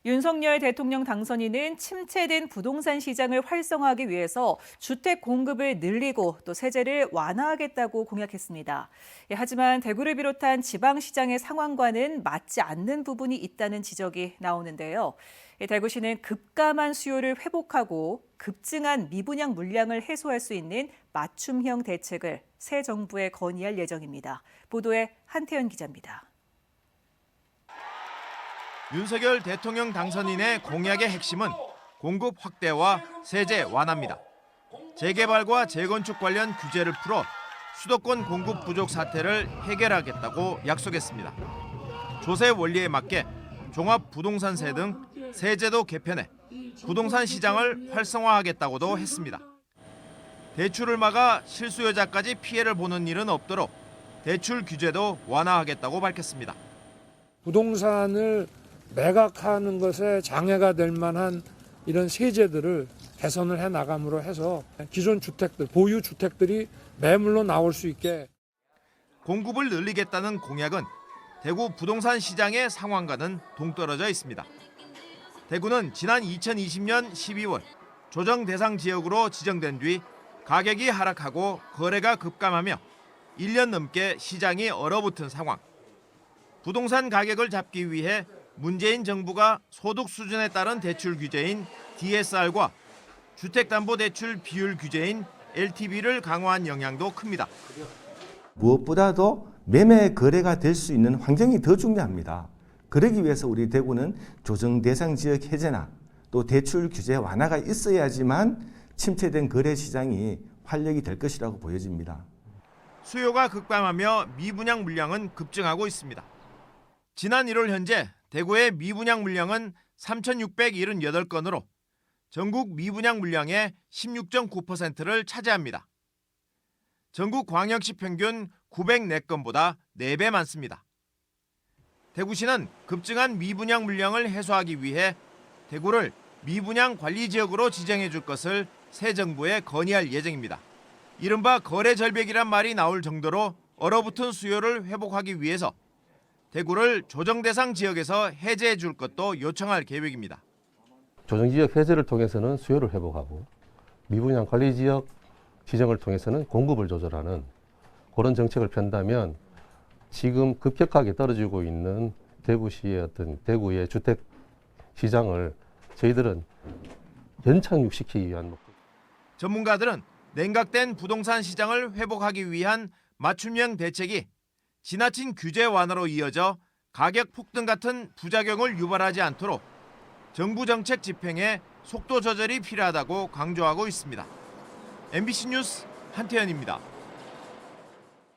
윤석열 대통령 당선인은 침체된 부동산 시장을 활성화하기 위해서 주택 공급을 늘리고 또 세제를 완화하겠다고 공약했습니다. 하지만 대구를 비롯한 지방시장의 상황과는 맞지 않는 부분이 있다는 지적이 나오는데요. 대구시는 급감한 수요를 회복하고 급증한 미분양 물량을 해소할 수 있는 맞춤형 대책을 새 정부에 건의할 예정입니다. 보도에 한태현 기자입니다. 윤석열 대통령 당선인의 공약의 핵심은 공급 확대와 세제 완화입니다. 재개발과 재건축 관련 규제를 풀어 수도권 공급 부족 사태를 해결하겠다고 약속했습니다. 조세 원리에 맞게 종합부동산세 등 세제도 개편해 부동산 시장을 활성화하겠다고도 했습니다. 대출을 막아 실수요자까지 피해를 보는 일은 없도록 대출 규제도 완화하겠다고 밝혔습니다. 부동산을 매각하는 것에 장애가 될 만한 이런 세제들을 개선을 해 나감으로 해서 기존 주택들, 보유 주택들이 매물로 나올 수 있게. 공급을 늘리겠다는 공약은 대구 부동산 시장의 상황과는 동떨어져 있습니다. 대구는 지난 2020년 12월 조정 대상 지역으로 지정된 뒤 가격이 하락하고 거래가 급감하며 1년 넘게 시장이 얼어붙은 상황. 부동산 가격을 잡기 위해 문재인 정부가 소득 수준에 따른 대출 규제인 DSR과 주택담보대출 비율 규제인 LTV를 강화한 영향도 큽니다. 무엇보다도 매매 거래가 될 수 있는 환경이 더 중요합니다. 그러기 위해서 우리 대구는 조정 대상 지역 해제나 또 대출 규제 완화가 있어야지만 침체된 거래 시장이 활력이 될 것이라고 보여집니다. 수요가 급감하며 미분양 물량은 급증하고 있습니다. 지난 1월 현재 대구의 미분양 물량은 3,678건으로 전국 미분양 물량의 16.9%를 차지합니다. 전국 광역시 평균 904건보다 4배 많습니다. 대구시는 급증한 미분양 물량을 해소하기 위해 대구를 미분양 관리 지역으로 지정해 줄 것을 새 정부에 건의할 예정입니다. 이른바 거래 절벽이란 말이 나올 정도로 얼어붙은 수요를 회복하기 위해서 대구를 조정 대상 지역에서 해제해 줄 것도 요청할 계획입니다. 조정지역 해제를 통해서는 수요를 회복하고 미분양 관리지역 지정을 통해서는 공급을 조절하는 그런 정책을 편다면 지금 급격하게 떨어지고 있는 대구시의 대구의 주택 시장을 저희들은 연착륙시키기 위한 목적. 전문가들은 냉각된 부동산 시장을 회복하기 위한 맞춤형 대책이 지나친 규제 완화로 이어져 가격 폭등 같은 부작용을 유발하지 않도록 정부 정책 집행에 속도 조절이 필요하다고 강조하고 있습니다. MBC 뉴스 한태현입니다.